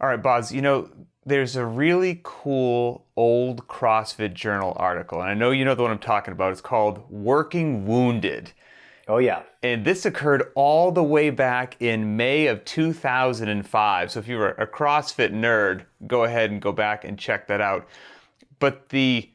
All right, Boz, there's a really cool old CrossFit Journal article, and I know you know the one I'm talking about. It's called Working Wounded. Oh, yeah. And this occurred all the way back in May of 2005. So if you're a CrossFit nerd, go ahead and go back and check that out. But the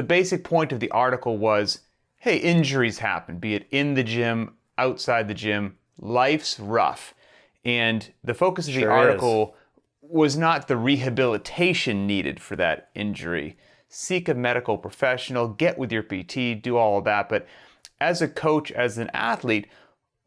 basic point of the article was, hey, injuries happen, be it in the gym, outside the gym. Life's rough. And the focus of the article was not the rehabilitation needed for that injury. Seek a medical professional, get with your PT, do all of that. But as a coach, as an athlete,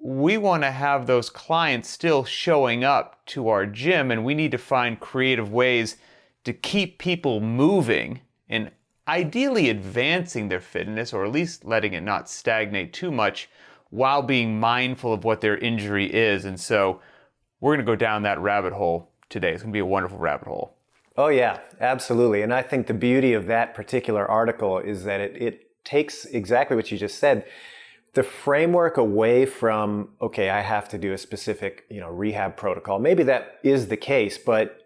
we want to have those clients still showing up to our gym, and we need to find creative ways to keep people moving and ideally advancing their fitness, or at least letting it not stagnate too much, while being mindful of what their injury is. And so we're going to go down that rabbit hole today. It's going to be a wonderful rabbit hole. Oh, yeah, absolutely. And I think the beauty of that particular article is that it takes exactly what you just said, the framework away from, okay, I have to do a specific, rehab protocol. Maybe that is the case, but,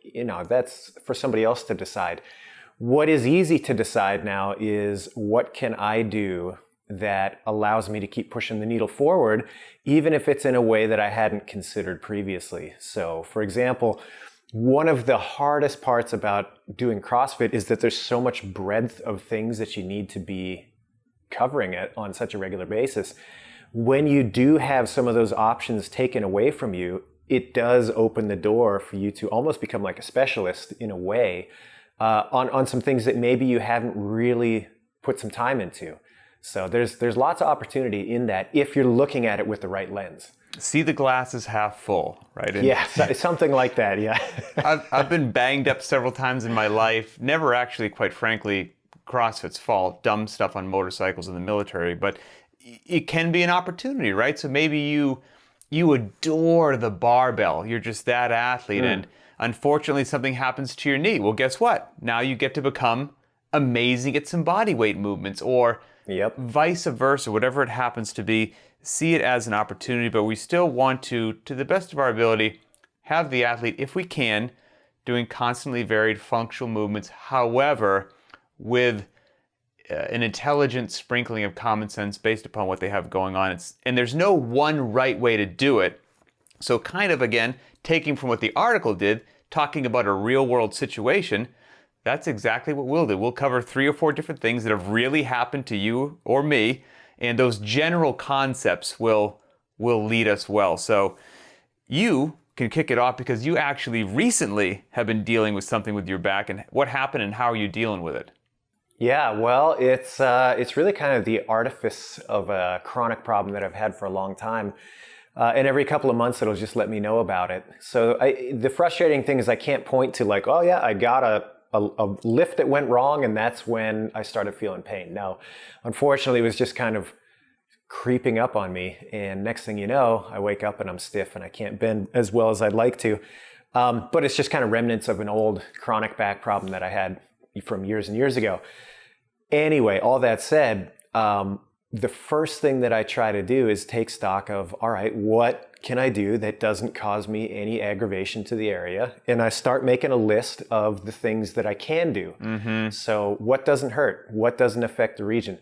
that's for somebody else to decide. What is easy to decide now is, what can I do that allows me to keep pushing the needle forward, even if it's in a way that I hadn't considered previously. So, for example, one of the hardest parts about doing CrossFit is that there's so much breadth of things that you need to be covering it on such a regular basis. When you do have some of those options taken away from you, it does open the door for you to almost become like a specialist in a way on some things that maybe you haven't really put some time into. So there's lots of opportunity in that if you're looking at it with the right lens. See the glass is half full, right? And yeah, something like that, yeah. I've been banged up several times in my life. Never actually, quite frankly, CrossFit's fault. Dumb stuff on motorcycles in the military. But it can be an opportunity, right? So maybe you adore the barbell. You're just that athlete. And unfortunately, something happens to your knee. Well, guess what? Now you get to become amazing at some body weight movements, or vice versa, whatever it happens to be. See it as an opportunity, but we still want to the best of our ability, have the athlete, if we can, doing constantly varied functional movements, however, with an intelligent sprinkling of common sense based upon what they have going on. And there's no one right way to do it. So kind of, again, taking from what the article did, talking about a real world situation, that's exactly what we'll do. We'll cover 3 or 4 different things that have really happened to you or me, and those general concepts will lead us well. So you can kick it off, because you actually recently have been dealing with something with your back, and what happened and how are you dealing with it? Yeah, well, it's really kind of the artifice of a chronic problem that I've had for a long time. And every couple of months, it'll just let me know about it. So the frustrating thing is I can't point to like, oh yeah, I got a lift that went wrong, and that's when I started feeling pain. No, unfortunately, it was just kind of creeping up on me. And next thing you know, I wake up and I'm stiff and I can't bend as well as I'd like to. But it's just kind of remnants of an old chronic back problem that I had from years and years ago. Anyway, all that said, the first thing that I try to do is take stock of, all right, what can I do that doesn't cause me any aggravation to the area? And I start making a list of the things that I can do. So what doesn't hurt? What doesn't affect the region?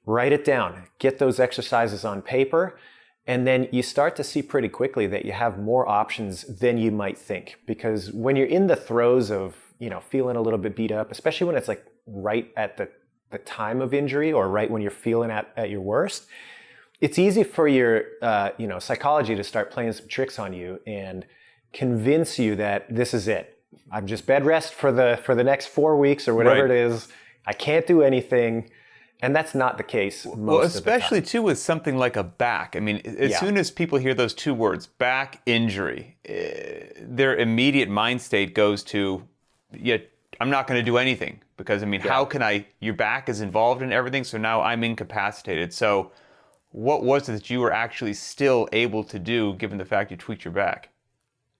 Write it down. Get those exercises on paper. And then you start to see pretty quickly that you have more options than you might think. Because when you're in the throes of, feeling a little bit beat up, especially when it's like right at the time of injury, or right when you're feeling at your worst, it's easy for your psychology to start playing some tricks on you and convince you that this is it. I'm just bed rest for the next 4 weeks or whatever it is. I can't do anything. And that's not the case most of the time. Well, especially too with something like a back. I mean, as soon as people hear those 2 words, back injury, their immediate mind state goes to, I'm not going to do anything, because how can your back is involved in everything, so now I'm incapacitated. So what was it that you were actually still able to do, given the fact you tweaked your back?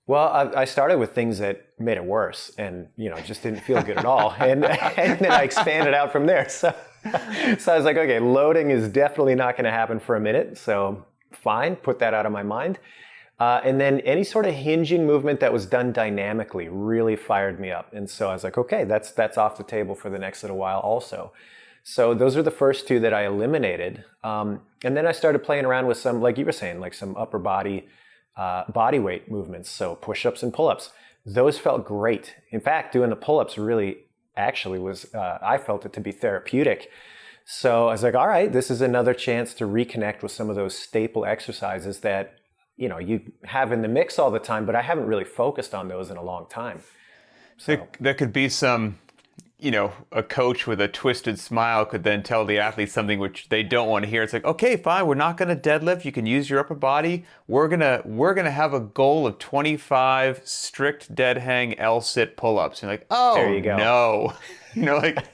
Well, I started with things that made it worse, and just didn't feel good at all, and then I expanded out from there. So I was like, okay, loading is definitely not going to happen for a minute, so fine, put that out of my mind. And then any sort of hinging movement that was done dynamically really fired me up. And so I was like, okay, that's off the table for the next little while also. So those are the first two that I eliminated. And then I started playing around with some, like you were saying, like some upper body weight movements. So push-ups and pull-ups. Those felt great. In fact, doing the pull-ups really actually was, I felt it to be therapeutic. So I was like, all right, this is another chance to reconnect with some of those staple exercises that, you have in the mix all the time, but I haven't really focused on those in a long time. So There could be some, a coach with a twisted smile could then tell the athlete something which they don't want to hear. It's like, okay, fine, we're not going to deadlift. You can use your upper body. We're gonna have a goal of 25 strict dead hang L-sit pull-ups. And like, oh, there you go. No, like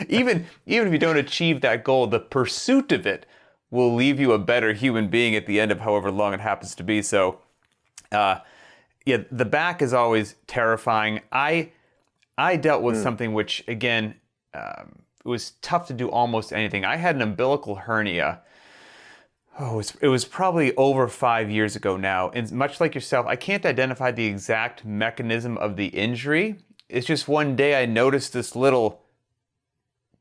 even if you don't achieve that goal, the pursuit of it will leave you a better human being at the end of however long it happens to be. So, the back is always terrifying. I dealt with something which, again, it was tough to do almost anything. I had an umbilical hernia. It was probably over 5 years ago now. And much like yourself, I can't identify the exact mechanism of the injury. It's just one day I noticed this little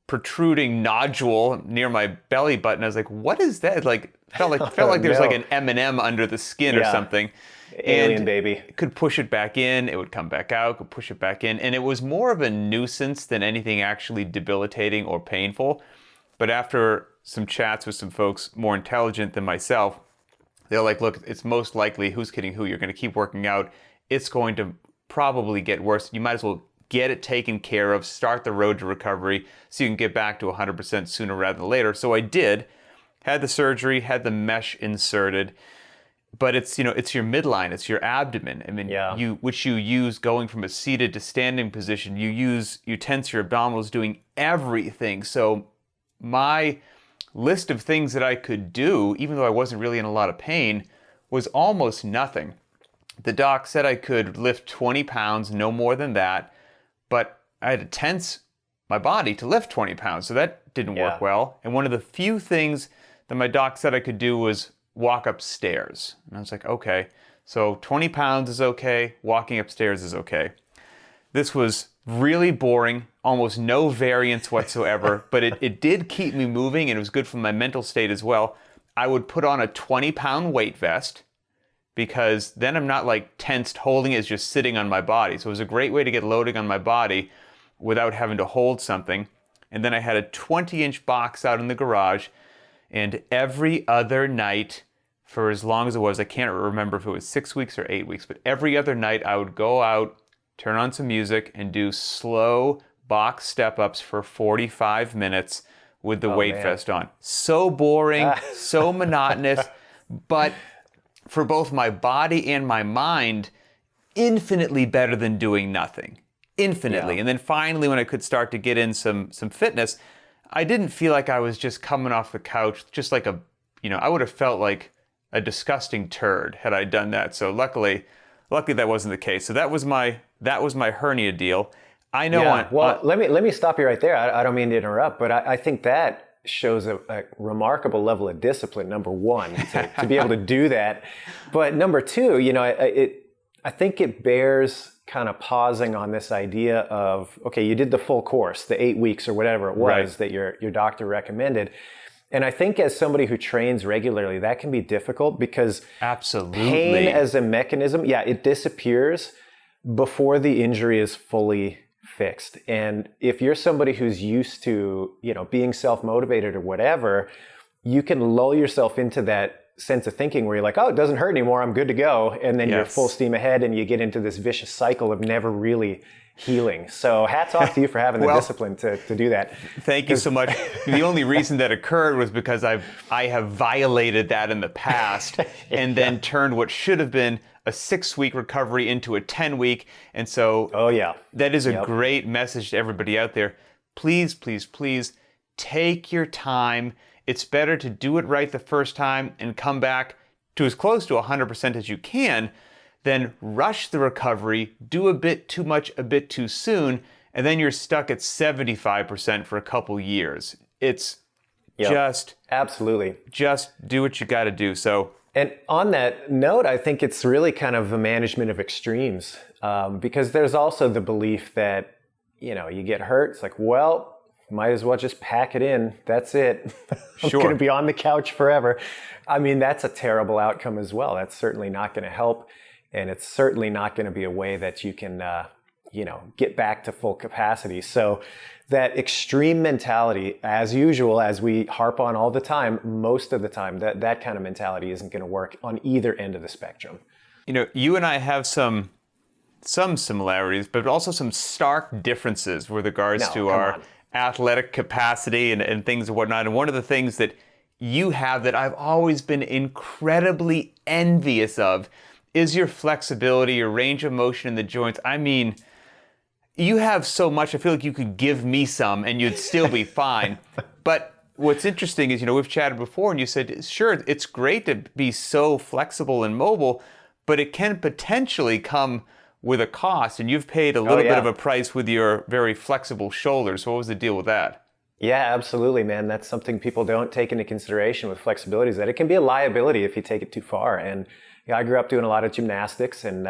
protruding nodule near my belly button. I was like, what is that? Like, felt like there's like an M&M under the skin or something. Alien baby. Could push it back in, it would come back out, could push it back in. And it was more of a nuisance than anything actually debilitating or painful. But after some chats with some folks more intelligent than myself, they're like, look, it's most likely, who's kidding who, you're going to keep working out. It's going to probably get worse. You might as well get it taken care of, start the road to recovery so you can get back to 100% sooner rather than later. So I did, had the surgery, had the mesh inserted. But it's, it's your midline, it's your abdomen. I mean, which you use going from a seated to standing position. You tense your abdominals doing everything. So my list of things that I could do, even though I wasn't really in a lot of pain, was almost nothing. The doc said I could lift 20 pounds, no more than that, but I had to tense my body to lift 20 pounds. So that didn't work well. And one of the few things that my doc said I could do was walk upstairs. And I was like, okay, so 20 pounds is okay, walking upstairs is okay. This was really boring, almost no variance whatsoever, but it did keep me moving, and it was good for my mental state as well. I would put on a 20-pound weight vest, because then I'm not like tensed holding it, it's just sitting on my body. So it was a great way to get loading on my body without having to hold something. And then I had a 20-inch box out in the garage, and every other night, for as long as it was, I can't remember if it was 6 weeks or 8 weeks, but every other night I would go out, turn on some music, and do slow box step-ups for 45 minutes with the weight vest on. So boring, so monotonous, but for both my body and my mind, infinitely better than doing nothing. Infinitely. And then finally, when I could start to get in some fitness, I didn't feel like I was just coming off the couch, just like I would have felt like a disgusting turd had I done that. So luckily that wasn't the case. So that was my hernia deal. I know. Yeah. Let me stop you right there. I don't mean to interrupt, but I think that shows a remarkable level of discipline. Number one, to be able to do that, but number two, I think it bears kind of pausing on this idea of, okay, you did the full course, the 8 weeks or whatever it was that your doctor recommended. And I think as somebody who trains regularly, that can be difficult because pain as a mechanism, it disappears before the injury is fully fixed. And if you're somebody who's used to, being self-motivated or whatever, you can lull yourself into that sense of thinking where you're like, oh, it doesn't hurt anymore, I'm good to go. And then you're full steam ahead and you get into this vicious cycle of never really healing. So hats off to you for having the discipline to do that. Thank you so much. The only reason that occurred was because I have violated that in the past and then turned what should have been a 6-week recovery into a 10-week. And so that is a great message to everybody out there. Please, please, please take your time. It's better to do it right the first time and come back to as close to 100% as you can than rush the recovery, do a bit too much, a bit too soon, and then you're stuck at 75% for a couple years. It's just absolutely just do what you got to do. So And on that note, I think it's really kind of a management of extremes, because there's also the belief that, you get hurt. It's like, well, might as well just pack it in. That's it. I'm Sure. going to be on the couch forever. I mean, that's a terrible outcome as well. That's certainly not going to help. And it's certainly not going to be a way that you can, get back to full capacity. So that extreme mentality, as usual, as we harp on all the time, most of the time, that kind of mentality isn't going to work on either end of the spectrum. You and I have some similarities, but also some stark differences with regards to our athletic capacity and things and whatnot. And one of the things that you have that I've always been incredibly envious of is your flexibility, your range of motion in the joints. I mean, you have so much, I feel like you could give me some and you'd still be fine. But what's interesting is, we've chatted before and you said, sure, it's great to be so flexible and mobile, but it can potentially come with a cost. And you've paid a little bit of a price with your very flexible shoulders. So what was the deal with that? Yeah, absolutely, man. That's something people don't take into consideration with flexibility, is that it can be a liability if you take it too far. And I grew up doing a lot of gymnastics and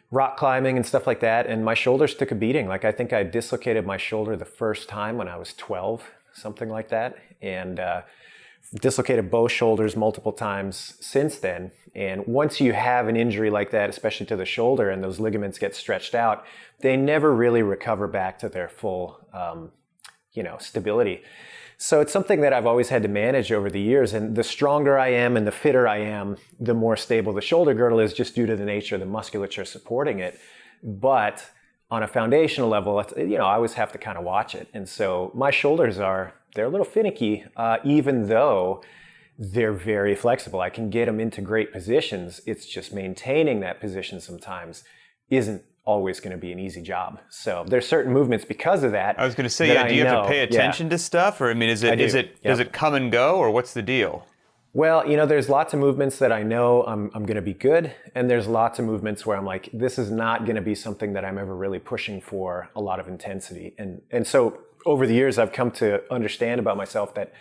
rock climbing and stuff like that. And my shoulders took a beating. Like, I think I dislocated my shoulder the first time when I was 12, something like that. And dislocated both shoulders multiple times since then. And once you have an injury like that, especially to the shoulder, and those ligaments get stretched out, they never really recover back to their full, stability. So it's something that I've always had to manage over the years. And the stronger I am and the fitter I am, the more stable the shoulder girdle is, just due to the nature of the musculature supporting it. But on a foundational level, I always have to kind of watch it. And so my shoulders they're a little finicky, even though they're very flexible. I can get them into great positions. It's just maintaining that position sometimes isn't always going to be an easy job. So there's certain movements because of that. I was going to say, do you have to pay attention to stuff? Or, I mean, does it come and go, or what's the deal? Well, there's lots of movements that I know I'm going to be good. And there's lots of movements where I'm like, this is not going to be something that I'm ever really pushing for a lot of intensity. And so over the years, I've come to understand about myself that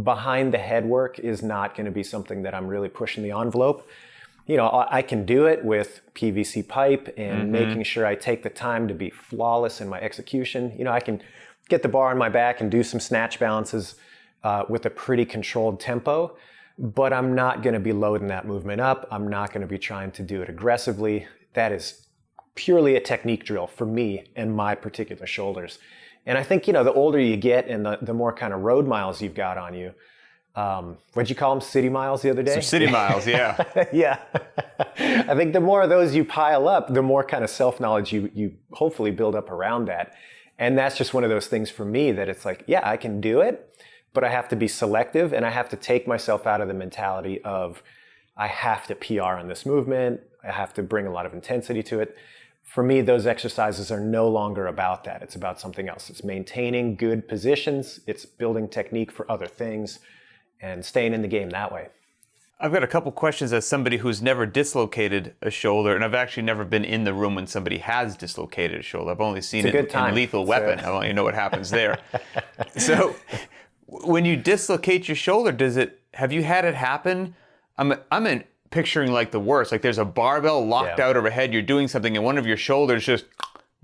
behind the head work is not going to be something that I'm really pushing the envelope. I can do it with PVC pipe and making sure I take the time to be flawless in my execution. I can get the bar on my back and do some snatch balances with a pretty controlled tempo, but I'm not going to be loading that movement up. I'm not going to be trying to do it aggressively. That is purely a technique drill for me and my particular shoulders. And I think, the older you get and the more kind of road miles you've got on you, what'd you call them? City miles the other day? Some city miles, yeah. Yeah. I think the more of those you pile up, the more kind of self-knowledge you hopefully build up around that. And that's just one of those things for me that it's like, yeah, I can do it, but I have to be selective and I have to take myself out of the mentality of I have to PR on this movement. I have to bring a lot of intensity to it. For me, those exercises are no longer about that. It's about something else. It's maintaining good positions. It's building technique for other things and staying in the game that way. I've got a couple questions as somebody who's never dislocated a shoulder, and I've actually never been in the room when somebody has dislocated a shoulder. I've only seen it in Lethal Weapon. I want you to know what happens there. So when you dislocate your shoulder, have you had it happen? I'm picturing like the worst. Like there's a barbell locked out overhead, you're doing something, and one of your shoulders just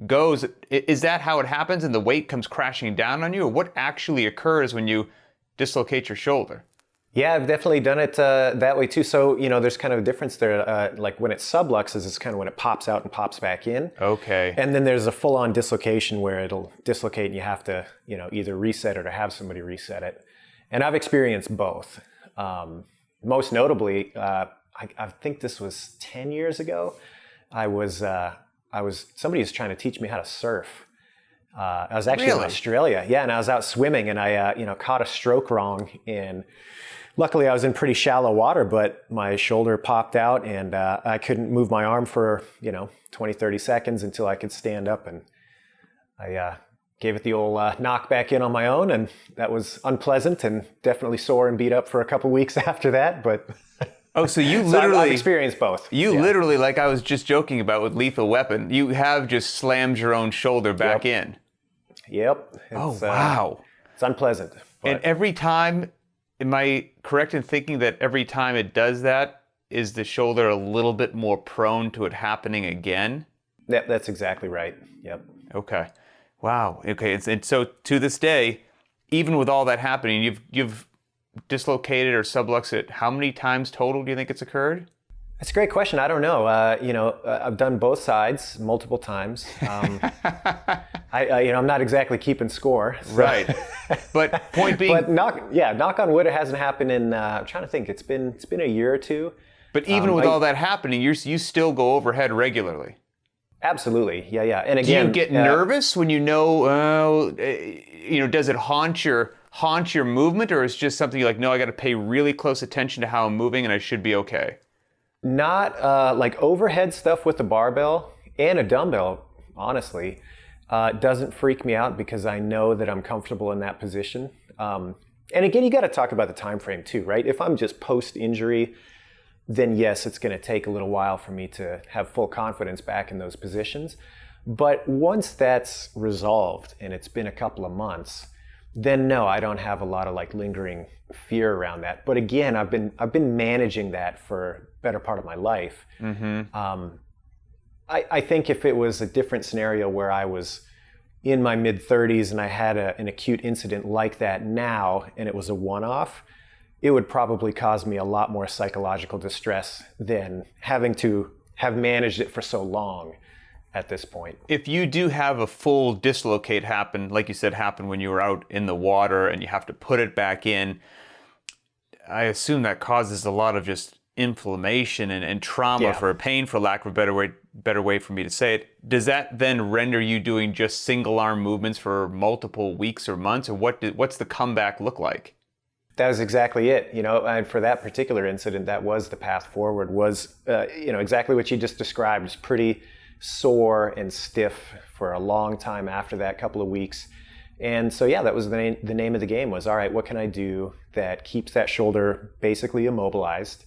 goes. Is that how it happens and the weight comes crashing down on you? Or what actually occurs when you dislocate your shoulder? Yeah, I've definitely done it that way too. So, there's kind of a difference there. Like when it subluxes, it's kind of when it pops out and pops back in. Okay. And then there's a full-on dislocation where it'll dislocate and you have to, either reset it or have somebody reset it. And I've experienced both. Most notably, I think this was 10 years ago. Somebody was trying to teach me how to surf. I was actually in Australia. Yeah, and I was out swimming and I, caught a stroke wrong. And luckily I was in pretty shallow water, but my shoulder popped out and I couldn't move my arm for, 20, 30 seconds until I could stand up. And I gave it the old knock back in on my own. And that was unpleasant and definitely sore and beat up for a couple weeks after that. But oh, so you literally I've experienced both. You literally, like I was just joking about with Lethal Weapon, you have just slammed your own shoulder back in. Yep. Oh, wow. It's unpleasant. And every time, Am I correct in thinking that every time it does that, is the shoulder a little bit more prone to it happening again? That's exactly right. Yep. Okay. Wow. Okay. And so to this day, even with all that happening, you've dislocated or subluxed it how many times total do you think it's occurred? That's a great question. I don't know. I've done both sides multiple times. I'm not exactly keeping score. So. Right. But point being, but knock on wood, it hasn't happened in. I'm trying to think. It's been a year or two. But even with all that happening, you still go overhead regularly. Absolutely. Yeah. And again, do you get nervous when does it haunt your movement, or is it just something you're like, no, I got to pay really close attention to how I'm moving and I should be okay? Not like overhead stuff with the barbell and a dumbbell, honestly, doesn't freak me out because I know that I'm comfortable in that position. And again, you got to talk about the time frame too, right? If I'm just post-injury, then yes, it's going to take a little while for me to have full confidence back in those positions. But once that's resolved and it's been a couple of months, then no, I don't have a lot of like lingering fear around that. But again, I've been managing that for a better part of my life. Mm-hmm. I think if it was a different scenario where I was in my mid-30s and I had an acute incident like that now and it was a one-off, it would probably cause me a lot more psychological distress than having to have managed it for so long at this point. If you do have a full dislocate happen, like you said, happen when you were out in the water and you have to put it back in, I assume that causes a lot of just inflammation and trauma for pain, for lack of a better way for me to say it. Does that then render you doing just single arm movements for multiple weeks or months, or what's the comeback look like? That is exactly it. And for that particular incident, that was the path forward, was, exactly what you just described. It's pretty sore and stiff for a long time after that, couple of weeks. And so, that was the name of the game was, all right, what can I do that keeps that shoulder basically immobilized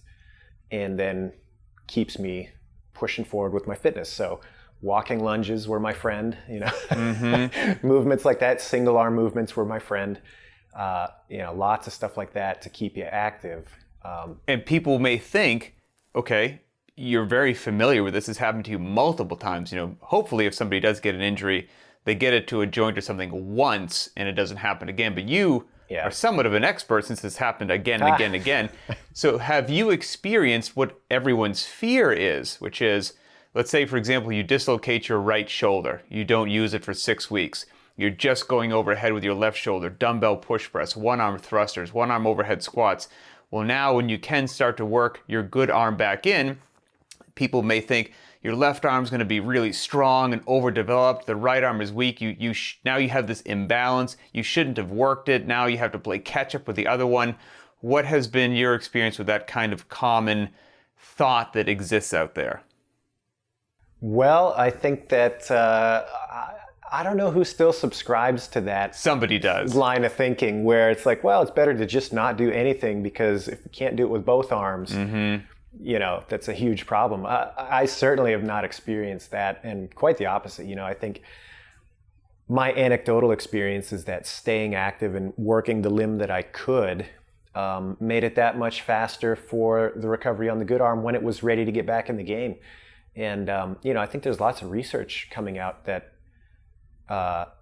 and then keeps me pushing forward with my fitness? So walking lunges were my friend, mm-hmm. Movements like that, single arm movements were my friend. Lots of stuff like that to keep you active. And people may think, okay, you're very familiar with this. This happened to you multiple times. Hopefully if somebody does get an injury, they get it to a joint or something once and it doesn't happen again. But you are somewhat of an expert since this happened again and again and again. So have you experienced what everyone's fear is, which is, let's say, for example, you dislocate your right shoulder. You don't use it for 6 weeks. You're just going overhead with your left shoulder, dumbbell push press, one-arm thrusters, one-arm overhead squats. Well, now when you can start to work your good arm back in, people may think your left arm's going to be really strong and overdeveloped. The right arm is weak. Now you have this imbalance. You shouldn't have worked it. Now you have to play catch up with the other one. What has been your experience with that kind of common thought that exists out there? Well, I think that I don't know who still subscribes to that. Somebody does. Line of thinking where it's like, well, it's better to just not do anything because if you can't do it with both arms, mm-hmm. That's a huge problem. I certainly have not experienced that, and quite the opposite. I think my anecdotal experience is that staying active and working the limb that I could made it that much faster for the recovery on the good arm when it was ready to get back in the game. And, I think there's lots of research coming out that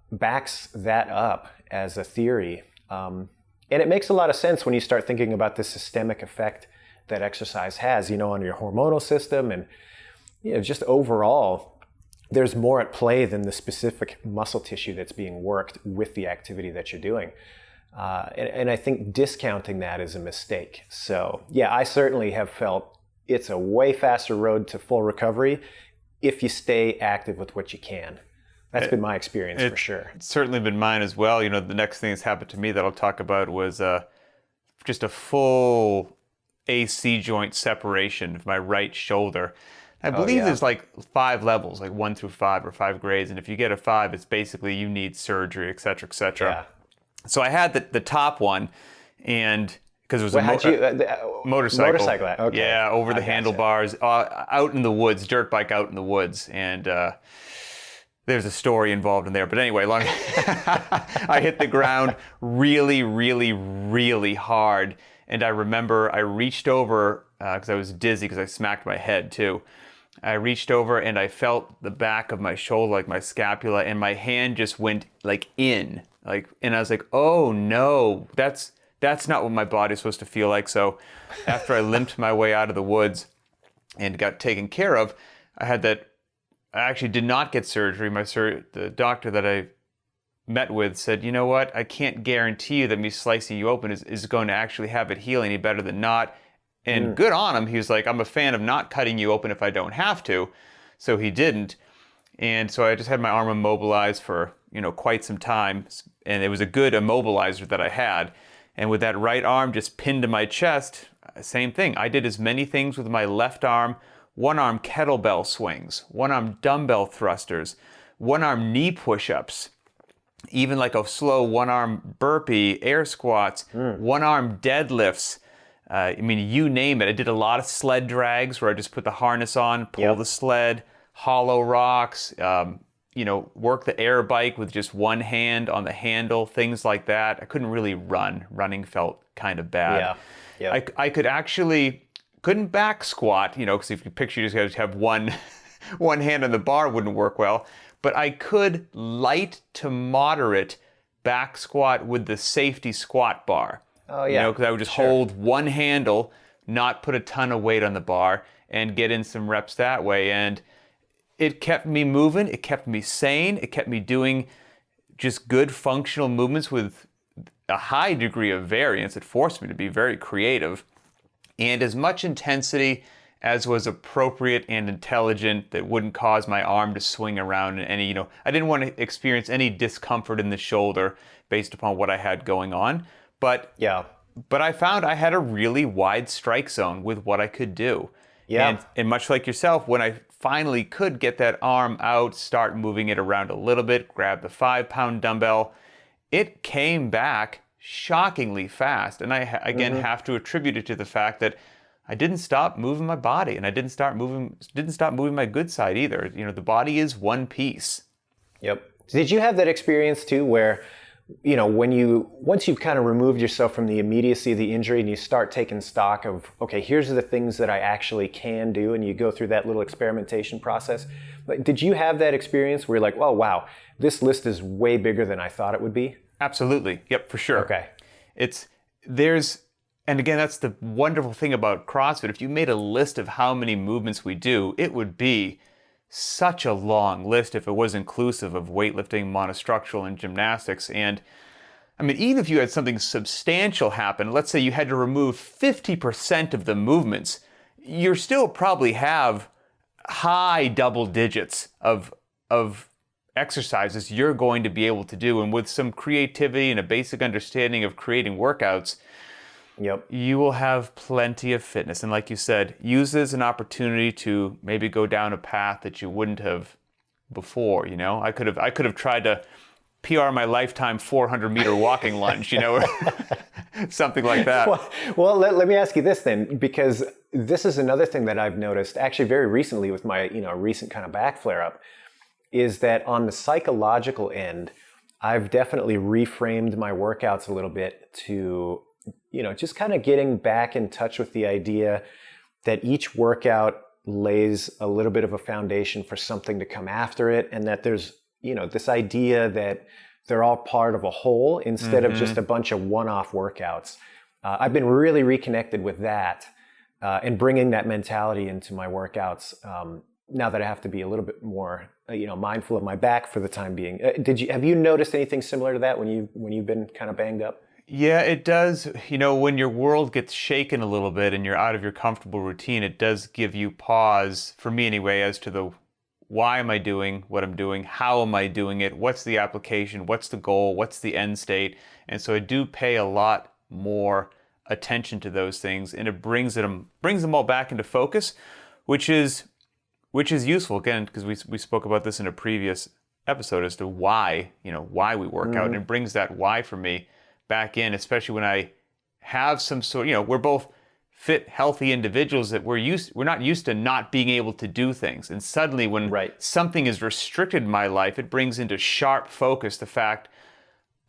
backs that up as a theory. And it makes a lot of sense when you start thinking about the systemic effect that exercise has, on your hormonal system and, just overall, there's more at play than the specific muscle tissue that's being worked with the activity that you're doing. And I think discounting that is a mistake. So, I certainly have felt it's a way faster road to full recovery if you stay active with what you can. That's been my experience for sure. It's certainly been mine as well. The next thing that's happened to me that I'll talk about was just a full AC joint separation of my right shoulder. I believe there's like 5 levels, like 1 through 5 or 5 grades. And if you get a 5, it's basically you need surgery, et cetera, et cetera. Yeah. So I had the top one, and because it was motorcycle. Motorcycle, okay. Yeah, over the handlebars, out in the woods, dirt bike out in the woods. And there's a story involved in there. But anyway, I hit the ground really, really, really hard. And I remember I reached over, because I was dizzy because I smacked my head too. I reached over and I felt the back of my shoulder, like my scapula, and my hand just went like in. And I was like, oh no, that's not what my body's supposed to feel like. So after I limped my way out of the woods and got taken care of, I actually did not get surgery. The doctor that I met with said, you know what, I can't guarantee you that me slicing you open is going to actually have it heal any better than not. And good on him. He was like, I'm a fan of not cutting you open if I don't have to. So he didn't. And so I just had my arm immobilized for, quite some time. And it was a good immobilizer that I had. And with that right arm just pinned to my chest, same thing. I did as many things with my left arm: one arm kettlebell swings, one arm dumbbell thrusters, one arm knee push-ups, even like a slow one arm burpee, air squats, one arm deadlifts. You name it. I did a lot of sled drags where I just put the harness on, pull the sled, hollow rocks, work the air bike with just one hand on the handle, things like that. I couldn't really run. Running felt kind of bad. Yeah. I couldn't back squat, because if you picture you just have one hand on the bar, wouldn't work well. But I could light to moderate back squat with the safety squat bar. Oh, yeah. Because I would just hold one handle, not put a ton of weight on the bar, and get in some reps that way. And it kept me moving. It kept me sane. It kept me doing just good functional movements with a high degree of variance. It forced me to be very creative. And as much intensity as was appropriate and intelligent, that wouldn't cause my arm to swing around in any, I didn't want to experience any discomfort in the shoulder based upon what I had going on. But I found I had a really wide strike zone with what I could do. Yeah. And much like yourself, when I finally could get that arm out, start moving it around a little bit, grab the 5-pound dumbbell, it came back shockingly fast. And I, again, have to attribute it to the fact that I didn't stop moving my body, and I didn't stop moving my good side either. The body is one piece. Yep. Did you have that experience too where, once you've kind of removed yourself from the immediacy of the injury and you start taking stock of, okay, here's the things that I actually can do, and you go through that little experimentation process. Did you have that experience where you're like, oh, wow, this list is way bigger than I thought it would be? Absolutely. Yep, for sure. Okay. And again, that's the wonderful thing about CrossFit. If you made a list of how many movements we do, it would be such a long list if it was inclusive of weightlifting, monostructural, and gymnastics. And even if you had something substantial happen, let's say you had to remove 50% of the movements, you still probably have high double digits of exercises you're going to be able to do. And with some creativity and a basic understanding of creating workouts, you will have plenty of fitness. And like you said, use it as an opportunity to maybe go down a path that you wouldn't have before. I could have tried to PR my lifetime 400-meter walking lunge, or something like that. Well, let me ask you this then, because this is another thing that I've noticed actually very recently with my recent kind of back flare-up, is that on the psychological end, I've definitely reframed my workouts a little bit to just kind of getting back in touch with the idea that each workout lays a little bit of a foundation for something to come after it, and that there's, this idea that they're all part of a whole instead of just a bunch of one-off workouts. I've been really reconnected with that and bringing that mentality into my workouts now that I have to be a little bit more, mindful of my back for the time being. Have you noticed anything similar to that when you've been kind of banged up? Yeah, it does. When your world gets shaken a little bit and you're out of your comfortable routine, it does give you pause, for me anyway, as to the why am I doing what I'm doing? How am I doing it? What's the application? What's the goal? What's the end state? And so I do pay a lot more attention to those things, and it brings them all back into focus, which is useful, again, because we spoke about this in a previous episode as to why we work out, and it brings that why for me back in, especially when I have some sort, we're both fit, healthy individuals that we're not used to not being able to do things. And suddenly when something is restricted in my life, it brings into sharp focus the fact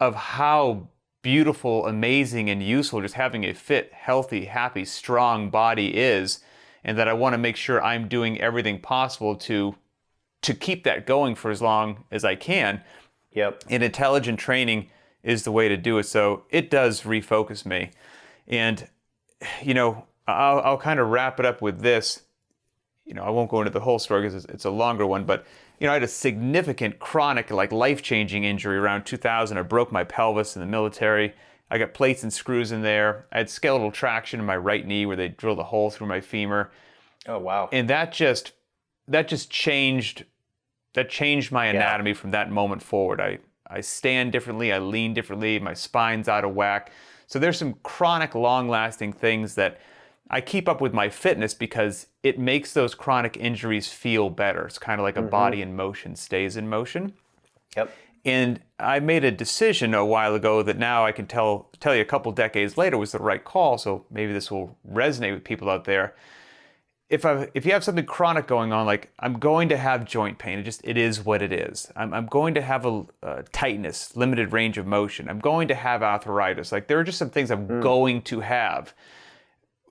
of how beautiful, amazing, and useful just having a fit, healthy, happy, strong body is, and that I want to make sure I'm doing everything possible to keep that going for as long as I can. Yep. And intelligent training is the way to do it. So it does refocus me. And, you know, I'll kind of wrap it up with this. You know, I won't go into the whole story because it's a longer one, but, you know, I had a significant chronic, like life-changing injury around 2000. I broke my pelvis in the military. I got plates and screws in there. I had skeletal traction in my right knee where they drilled a hole through my femur. Oh, wow. And that just changed my anatomy from that moment forward. I stand differently, I lean differently, my spine's out of whack. So there's some chronic, long-lasting things that I keep up with my fitness because it makes those chronic injuries feel better. It's kind of like a body in motion stays in motion. Yep. And I made a decision a while ago that now I can tell you a couple decades later was the right call, so maybe this will resonate with people out there. If you have something chronic going on, like I'm going to have joint pain, it is what it is. I'm going to have a tightness, limited range of motion. I'm going to have arthritis. Like there are just some things I'm going to have,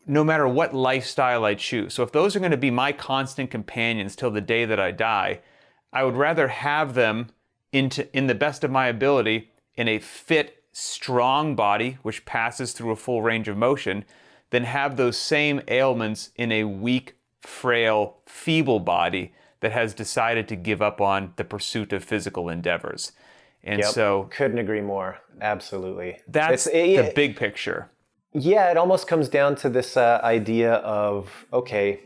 no matter what lifestyle I choose. So if those are going to be my constant companions till the day that I die, I would rather have them in the best of my ability in a fit, strong body, which passes through a full range of motion, than have those same ailments in a weak, frail, feeble body that has decided to give up on the pursuit of physical endeavors. And so couldn't agree more. Absolutely. That's the big picture. Yeah, it almost comes down to this idea of, okay,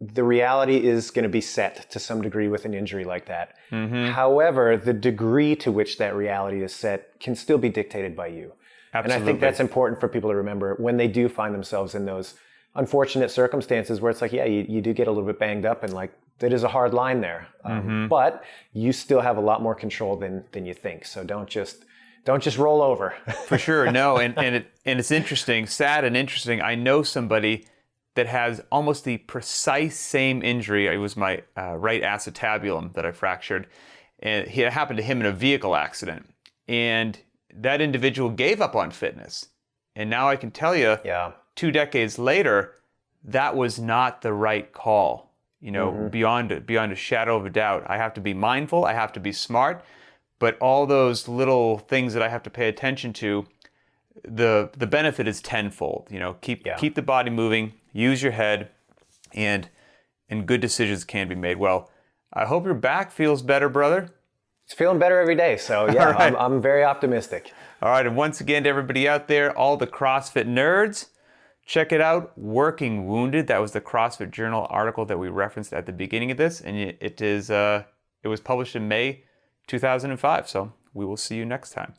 the reality is going to be set to some degree with an injury like that. However, the degree to which that reality is set can still be dictated by you. Absolutely. And I think that's important for people to remember when they do find themselves in those unfortunate circumstances where it's like, yeah, you do get a little bit banged up and like, that is a hard line there. But you still have a lot more control than you think. So don't just roll over. For sure. No. And it's interesting, sad and interesting. I know somebody that has almost the precise same injury. It was my right acetabulum that I fractured. And it happened to him in a vehicle accident. And that individual gave up on fitness. And now I can tell you, 2 decades later, that was not the right call. You know, beyond a shadow of a doubt. I have to be mindful, I have to be smart, but all those little things that I have to pay attention to, the benefit is tenfold. You know, keep the body moving, use your head, and good decisions can be made. Well, I hope your back feels better, brother. It's feeling better every day, so yeah, right. I'm very optimistic. All right, and once again to everybody out there, all the CrossFit nerds, check it out, Working Wounded. That was the CrossFit Journal article that we referenced at the beginning of this, and it was published in May 2005, so we will see you next time.